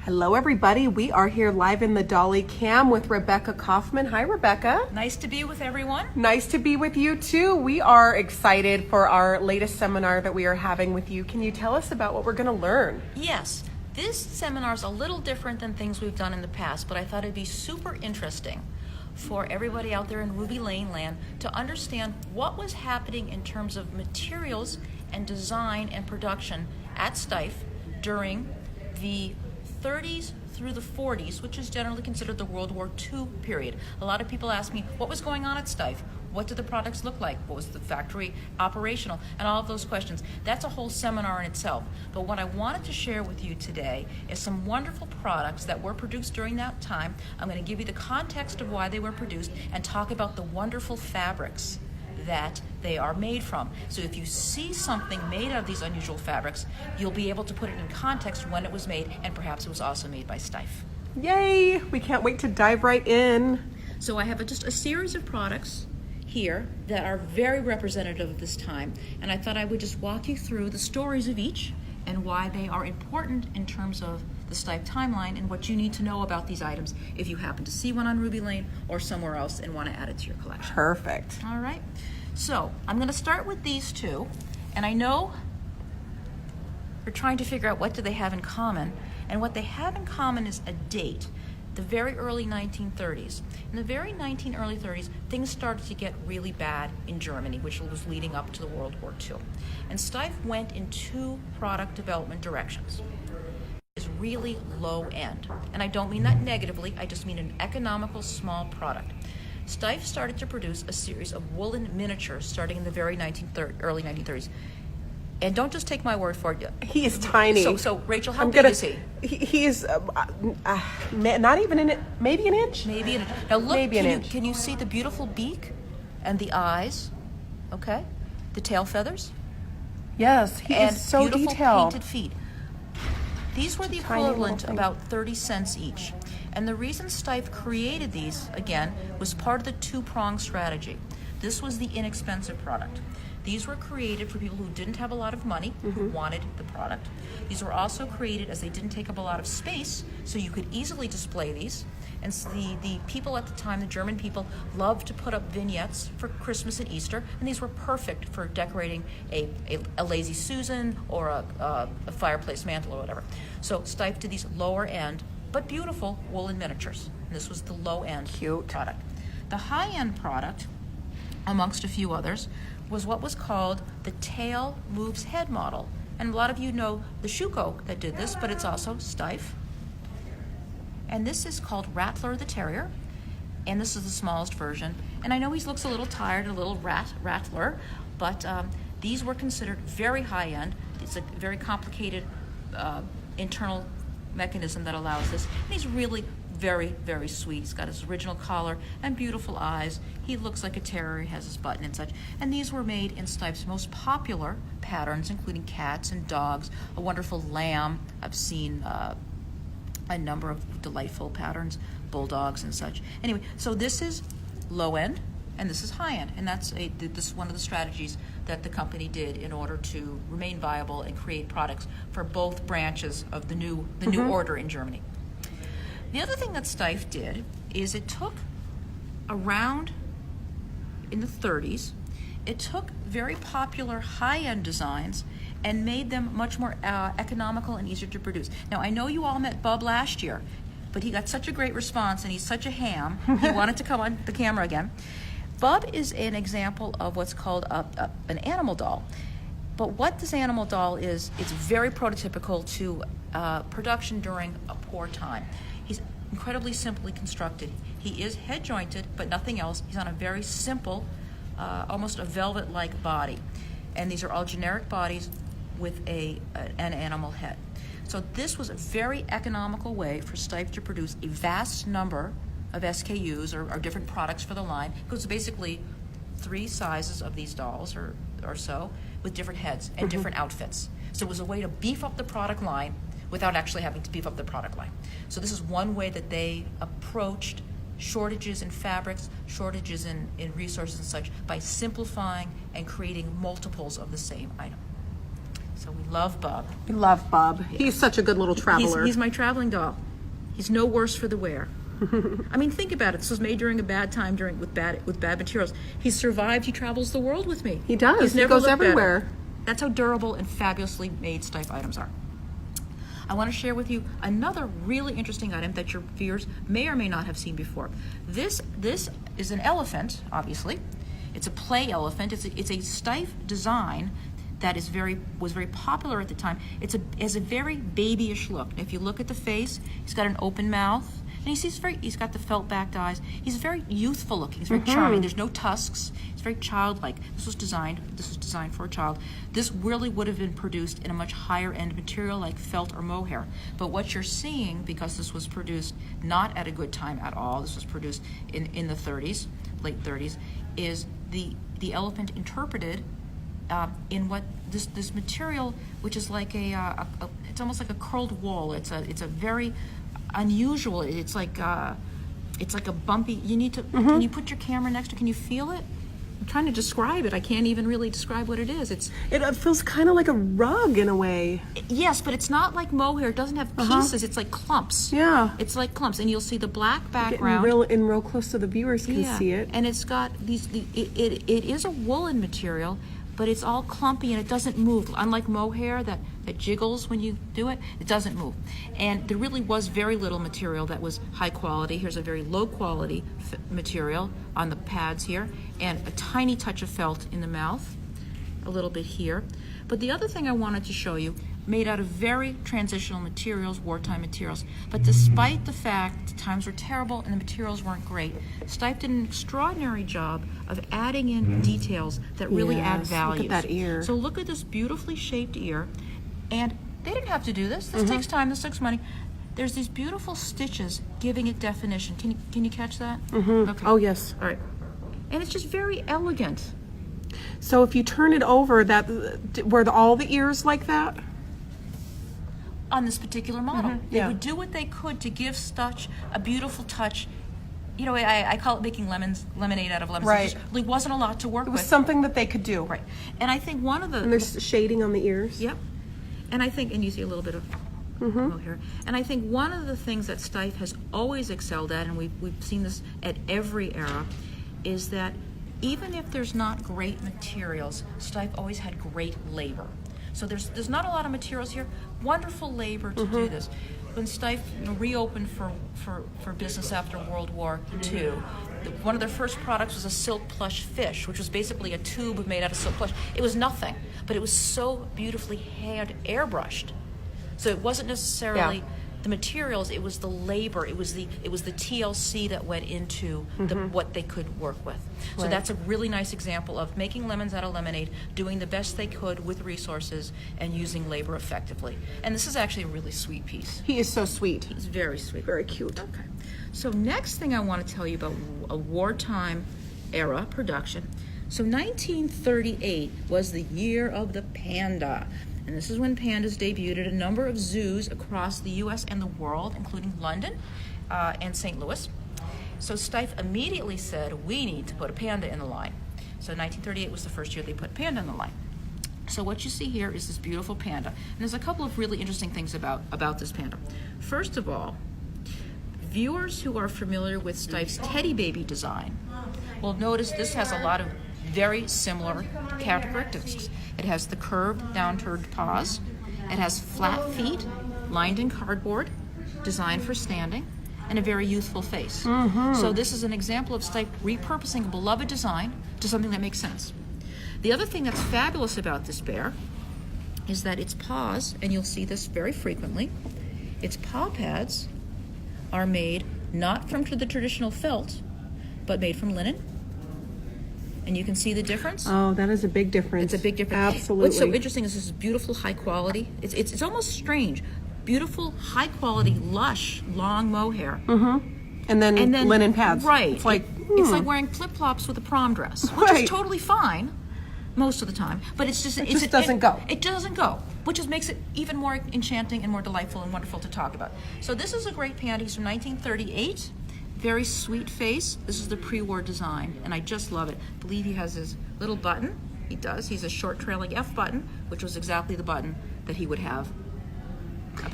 Hello everybody, we are here live in the Dolly Cam with Rebecca Kaufman. Hi Rebecca. Nice to be with everyone. Nice to be with you too. We are excited for our latest seminar that we are having with you. Can you tell us about what we're going to learn? Yes, this seminar is a little different than things we've done in the past, but I thought it'd be super interesting for everybody out there in Ruby Lane land to understand what was happening in terms of materials and design and production at Steiff during the 30s through the 40s, which is generally considered the World War II period. A lot of people ask me, what was going on at Steiff? What did the products look like? What was the factory operational? And all of those questions. That's a whole seminar in itself. But what I wanted to share with you today is some wonderful products that were produced during that time. I'm going to give you the context of why they were produced and talk about the wonderful fabrics that they are made from. So if you see something made out of these unusual fabrics, you'll be able to put it in context when it was made, and perhaps it was also made by Steiff. Yay! We can't wait to dive right in. So I have just a series of products here that are very representative of this time, and I thought I would just walk you through the stories of each and why they are important in terms of the Steiff timeline and what you need to know about these items if you happen to see one on Ruby Lane or somewhere else and want to add it to your collection. Perfect. All right. So I'm going to start with these two, and I know we're trying to figure out what do they have in common, and what they have in common is a date, the very early 1930s. In the very early 30s, things started to get really bad in Germany, which was leading up to the World War II. And Steiff went in two product development directions. Is really low end, and I don't mean that negatively, I just mean an economical small product. Steiff started to produce a series of woolen miniatures starting in the very early 1930s. And don't just take my word for it. He is tiny. So Rachel, how big is he? He is not even in it, maybe an inch? Maybe an inch. Now look, maybe an inch. Can you see the beautiful beak and the eyes? Okay. The tail feathers? Yes, he is so beautiful detailed. Painted feet. These were the equivalent of about 30 cents each. And the reason Steiff created these, again, was part of the two-pronged strategy. This was the inexpensive product. These were created for people who didn't have a lot of money, who wanted the product. These were also created as they didn't take up a lot of space, so you could easily display these. And so the people at the time, the German people, loved to put up vignettes for Christmas and Easter, and these were perfect for decorating a Lazy Susan or a fireplace mantle or whatever. So Steiff did these lower end, but beautiful woolen miniatures. And this was the low end product. The high end product, amongst a few others, was what was called the tail moves head model. And a lot of you know the Schuko that did this, but it's also Steiff. And this is called Rattler the Terrier, and this is the smallest version. And I know he looks a little tired, a little rattler, but these were considered very high end. It's a very complicated internal mechanism that allows this. And he's really very, very sweet. He's got his original collar and beautiful eyes. He looks like a terrier. He has his button and such. And these were made in Steiff's most popular patterns, including cats and dogs, a wonderful lamb. I've seen a number of delightful patterns, bulldogs and such. Anyway, so this is low end and this is high end, and this is one of the strategies that the company did in order to remain viable and create products for both branches of the new order in Germany. The other thing that Steiff did is it took around in the 30s, it took very popular high-end designs and made them much more economical and easier to produce. Now, I know you all met Bub last year, but he got such a great response and he's such a ham, he wanted to come on the camera again. Bub is an example of what's called an animal doll. But what this animal doll is, it's very prototypical to production during a poor time. He's incredibly simply constructed. He is head jointed, but nothing else. He's on a very simple, almost a velvet-like body. And these are all generic bodies with an animal head. So this was a very economical way for Steiff to produce a vast number of SKUs or different products for the line. It was basically 3 sizes of these dolls or so with different heads and different outfits. So it was a way to beef up the product line without actually having to beef up the product line. So this is one way that they approached shortages in fabrics, shortages in resources and such by simplifying and creating multiples of the same item. So we love Bub. We love Bub. He's such a good little traveler. He's my traveling doll. He's no worse for the wear. I mean, think about it. This was made during a bad time, with bad materials. He's survived. He travels the world with me. He does. He's He never goes looked everywhere. better. That's how durable and fabulously made Steiff items are. I want to share with you another really interesting item that your viewers may or may not have seen before. This is an elephant, obviously. It's a play elephant. It's a Steiff design that was very popular at the time. It has a very babyish look. If you look at the face, he's got an open mouth, and he's got the felt backed eyes. He's very youthful looking. He's very charming. There's no tusks. He's very childlike. This was designed for a child. This really would have been produced in a much higher end material like felt or mohair. But what you're seeing, because this was produced not at a good time at all, this was produced in the 30s, late 30s, is the elephant interpreted in what this material, which is like it's almost like a curled wool. It's a very unusual. It's like a bumpy. You need to. Can you put your camera next to? Can you feel it? I'm trying to describe it. I can't even really describe what it is. It feels kind of like a rug in a way. Yes, but it's not like mohair. It doesn't have pieces. It's like clumps. Yeah. It's like clumps, and you'll see the black background. Getting real close so the viewers can see it. And it's got it is a woolen material, but it's all clumpy and it doesn't move. Unlike mohair that jiggles when you do it, it doesn't move. And there really was very little material that was high quality. Here's a very low quality material on the pads here, and a tiny touch of felt in the mouth, a little bit here. But the other thing I wanted to show you, made out of very transitional materials, wartime materials. But despite the fact the times were terrible and the materials weren't great, Steiff did an extraordinary job of adding in details that really add value. Look at that ear. So look at this beautifully shaped ear. And they didn't have to do this. This takes time, this takes money. There's these beautiful stitches giving it definition. Can you catch that? Okay. Oh, yes. All right. And it's just very elegant. So if you turn it over, were all the ears like that? On this particular model. They Yeah. would do what they could to give Stutch a beautiful touch. You know, I call it making lemonade out of lemons. Right. There really wasn't a lot to work It was with. something that they could do. Right. And I think one of the... And there's shading on the ears. Yep. And I think, and you see a little bit of mohair. And I think one of the things that Steiff has always excelled at, and we've seen this at every era, is that even if there's not great materials, Steiff always had great labor. So there's not a lot of materials here. Wonderful labor to do this. When Steiff reopened for business after World War II, one of their first products was a silk plush fish, which was basically a tube made out of silk plush. It was nothing, but it was so beautifully hand airbrushed. So it wasn't necessarily the materials; it was the labor. It was the TLC that went into what they could work with. So that's a really nice example of making lemons out of lemonade, doing the best they could with resources, and using labor effectively. And this is actually a really sweet piece. He is so sweet. He's very sweet. Very cute. Okay. So next thing I want to tell you about a wartime era production. So 1938 was the year of the Panda. And this is when pandas debuted at a number of zoos across the U.S. and the world, including London and St. Louis. So Steiff immediately said, we need to put a panda in the line. So 1938 was the first year they put panda in the line. So what you see here is this beautiful panda. And there's a couple of really interesting things about this panda. First of all, viewers who are familiar with Steiff's teddy baby design will notice this has a lot of very similar characteristics. It has the curved, down-turned paws. It has flat feet, lined in cardboard, designed for standing, and a very youthful face. So this is an example of Steiff repurposing a beloved design to something that makes sense. The other thing that's fabulous about this bear is that its paws, and you'll see this very frequently, its paw pads are made not from the traditional felt, but made from linen. And you can see the difference. Oh, that is a big difference. It's a big difference. Absolutely. What's so interesting is this is beautiful, high quality. It's almost strange. Beautiful, high quality, lush, long mohair. And then linen pads. Right. It's like it's like wearing flip-flops with a prom dress, which is totally fine most of the time. But it's just it just doesn't go. It doesn't go, which just makes it even more enchanting and more delightful and wonderful to talk about. So this is a great panda. He's from 1938. Very sweet face. This is the pre-war design, and I just love it. I believe he has his little button He does. He's a short trailing F button, which was exactly the button that he would have.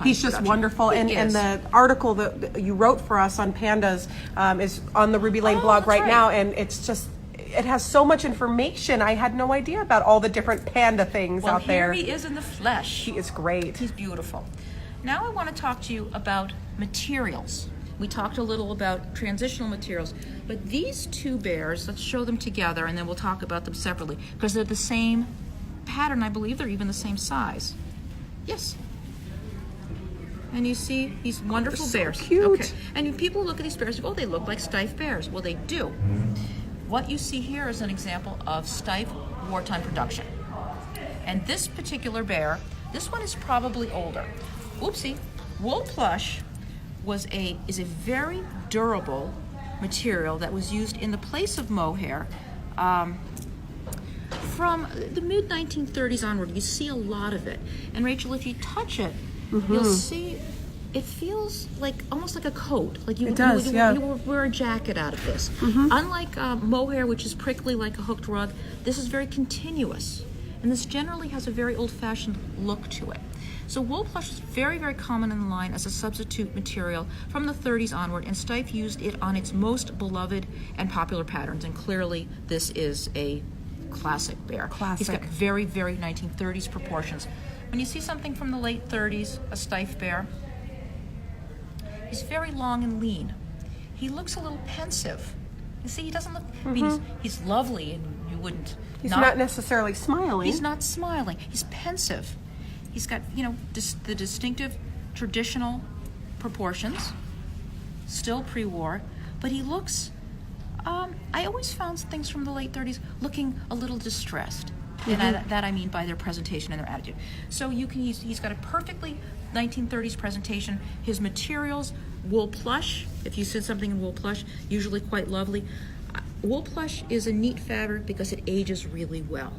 He's just wonderful, and the article that you wrote for us on pandas is on the Ruby Lane blog right now, and it's just, it has so much information. I had no idea about all the different panda things out there. Well, here he is in the flesh. He is great. He's beautiful. Now I want to talk to you about materials. We talked a little about transitional materials, but these two bears, let's show them together and then we'll talk about them separately, because they're the same pattern. I believe they're even the same size. Yes. And you see these wonderful bears. Cute. Okay. And when people look at these bears, oh, they look like Steiff Bears. Well, they do. What you see here is an example of Steiff Wartime Production. And this particular bear, this one is probably older. Oopsie. Wool plush is a very durable material that was used in the place of mohair. From the mid-1930s onward, you see a lot of it. And Rachel, if you touch it, you'll see it feels like almost like a coat. Like you wear a jacket out of this. Unlike mohair, which is prickly like a hooked rug, this is very continuous. And this generally has a very old-fashioned look to it. So wool plush is very, very common in the line as a substitute material from the 30s onward, and Steiff used it on its most beloved and popular patterns. And clearly, this is a classic bear. Classic. He's got very, very 1930s proportions. When you see something from the late 30s, a Steiff Bear, he's very long and lean. He looks a little pensive. You see, he doesn't look, I mean, he's lovely and you wouldn't. He's not necessarily smiling. He's not smiling. He's pensive. He's got, you know, the distinctive traditional proportions, still pre-war, but he looks, I always found things from the late 30s looking a little distressed. And that I mean by their presentation and their attitude. So you can he's got a perfectly 1930s presentation. His materials, wool plush, if you said something in wool plush, usually quite lovely. Wool plush is a neat fabric because it ages really well.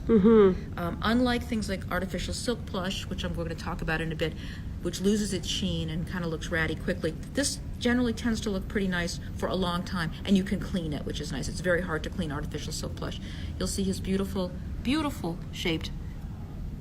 Unlike things like artificial silk plush, which I'm going to talk about in a bit, which loses its sheen and kind of looks ratty quickly, this generally tends to look pretty nice for a long time, and you can clean it, which is nice. It's very hard to clean artificial silk plush. You'll see his beautiful, beautiful shaped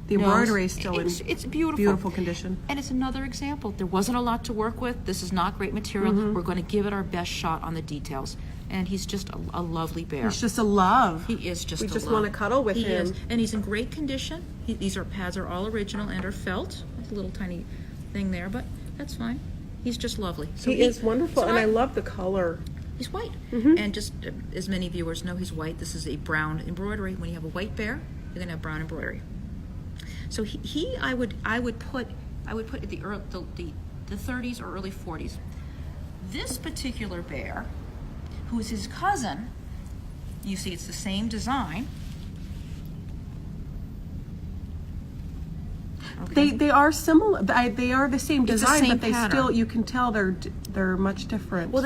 the embroidery is still it's beautiful. Beautiful condition. And it's another example. There wasn't a lot to work with. This is not great material. We're going to give it our best shot on the details. And he's just a lovely bear. He's just a love. He is just a love. We just want to cuddle with him. He is. And he's in great condition. These pads are all original and are felt. There's a little tiny thing there, but that's fine. He's just lovely. So he is wonderful, and I love the color. He's white. And just as many viewers know, he's white. This is a brown embroidery. When you have a white bear, you're going to have brown embroidery. So I would put in the 30s or early 40s. This particular bear, who is his cousin, you see it's the same design. Okay. They are similar. They are the same design, same but they pattern. still, you can tell they're much different. Well,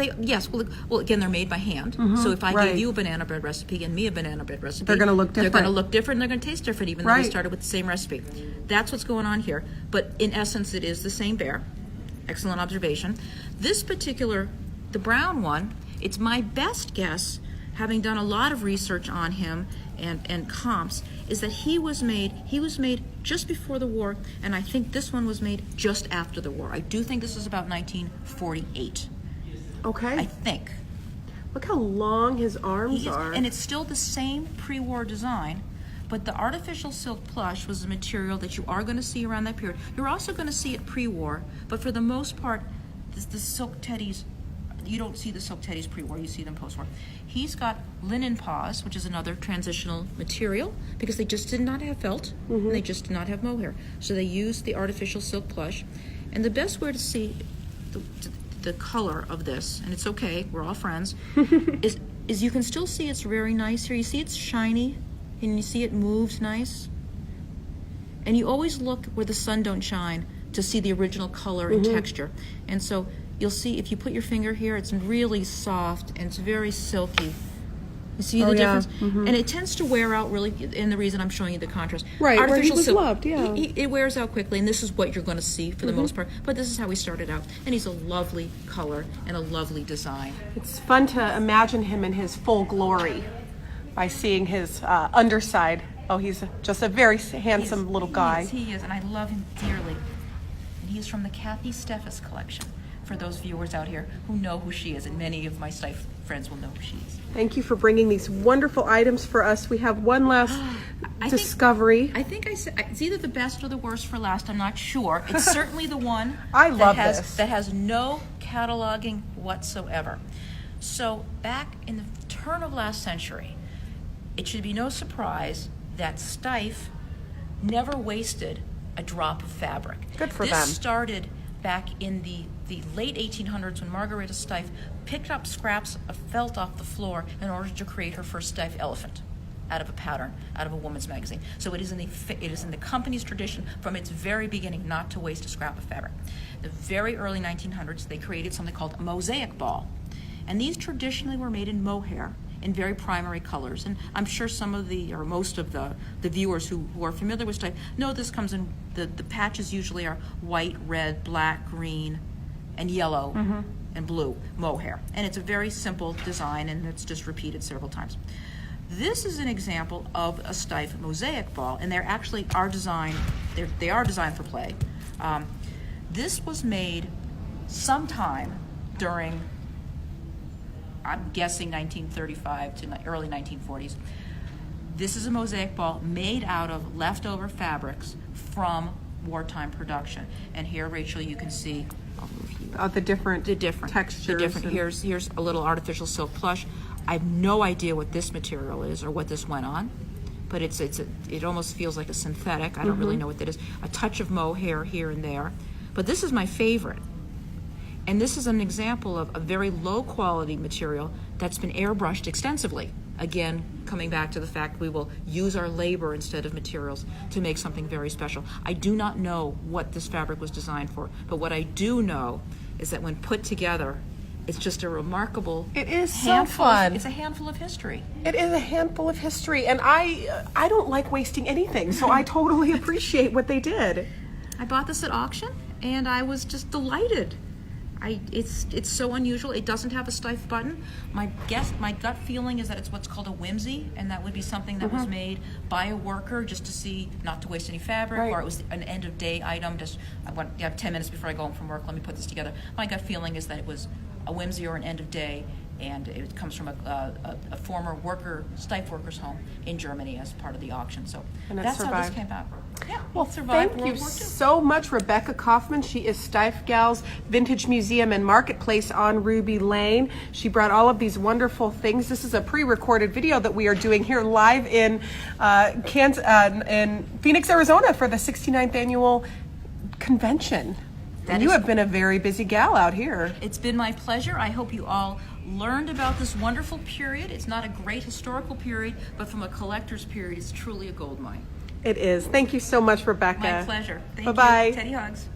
well, again, they're made by hand. So if I gave you a banana bread recipe and me a banana bread recipe, they're going to look different. They're going to look different. They're going to taste different, even though we started with the same recipe. That's what's going on here. But in essence, it is the same bear. Excellent observation. This particular, the brown one, it's my best guess, having done a lot of research on him and comps, is that he was made just before the war, and I think this one was made just after the war. I do think this is about 1948. Okay. I think. Look how long his arms are. And it's still the same pre-war design, but the artificial silk plush was a material that you are going to see around that period. You're also going to see it pre-war, but for the most part, the silk teddies, you don't see the silk teddies pre-war, you see them post-war. He's got linen paws, which is another transitional material, because they just did not have felt, and they just did not have mohair. So they used the artificial silk plush. And the best way to see the color of this, and it's okay, we're all friends, is you can still see it's very nice here. You see it's shiny, and you see it moves nice. And you always look where the sun don't shine to see the original color and texture. And so you'll see if you put your finger here, it's really soft and it's very silky. You see the difference? And it tends to wear out really, and the reason I'm showing you the contrast. Right, artificial where he was silk, loved, it wears out quickly, and this is what you're going to see for the most part. But this is how he started out. And he's a lovely color and a lovely design. It's fun to imagine him in his full glory by seeing his underside Oh, he's just a very handsome little guy. He is, and I love him dearly. And he's from the Kathy Steffes collection, for those viewers out here who know who she is, and many of my Steiff friends will know who she is. Thank you for bringing these wonderful items for us. We have one last discovery. I think I said it's either the best or the worst for last. I'm not sure. It's certainly the one I love this. that has no cataloging whatsoever. So back in the turn of last century, it should be no surprise that Steiff never wasted a drop of fabric. Good for them. This started back in the late 1800s when Margareta Steiff picked up scraps of felt off the floor in order to create her first Steiff elephant out of a pattern, out of a woman's magazine. So it is in the company's tradition from its very beginning not to waste a scrap of fabric. The very early 1900s, they created something called a Mosaic Ball. And these traditionally were made in mohair in very primary colors. And I'm sure some of or most of the viewers who are familiar with Steiff know this comes in, the patches usually are white, red, black, green, and yellow, and blue mohair. And it's a very simple design, and it's just repeated several times. This is an example of a Steiff Mosaic Ball, and they are designed for play. This was made sometime during, I'm guessing 1935 to early 1940s. This is a Mosaic Ball made out of leftover fabrics from Wartime Production. And here, Rachel, you can see The different textures. Here's a little artificial silk plush. I have no idea what this material is or what this went on, but it almost feels like a synthetic. I don't really know what that is. A touch of mohair here and there, but this is my favorite. And this is an example of a very low quality material that's been airbrushed extensively. Again, coming back to the fact we will use our labor instead of materials to make something very special. I do not know what this fabric was designed for, but what I do know is that when put together, it's just a remarkable It is so fun. It's a handful of history. It is a handful of history, and I don't like wasting anything, so I totally appreciate what they did. I bought this at auction, and I was just delighted. It's so unusual. It doesn't have a Steiff button. My gut feeling is that it's what's called a whimsy, and that would be something that was made by a worker just to see, not to waste any fabric, or it was an end of day item. I have 10 minutes before I go home from work. Let me put this together. My gut feeling is that it was a whimsy or an end of day, and it comes from a former Steiff worker's home in Germany as part of the auction. So that's how this came out. Yeah, well, thank you so much, Rebecca Kaufman. She is Steiff Gal's Vintage Museum and Marketplace on Ruby Lane. She brought all of these wonderful things. This is a pre-recorded video that we are doing here live in Phoenix, Arizona for the 69th annual convention. And you have been a very busy gal out here. It's been my pleasure. I hope you all learned about this wonderful period. It's not a great historical period, but from a collector's period, it's truly a gold mine. It is. Thank you so much, Rebecca. My pleasure. Thank you. Bye-bye. Teddy hugs.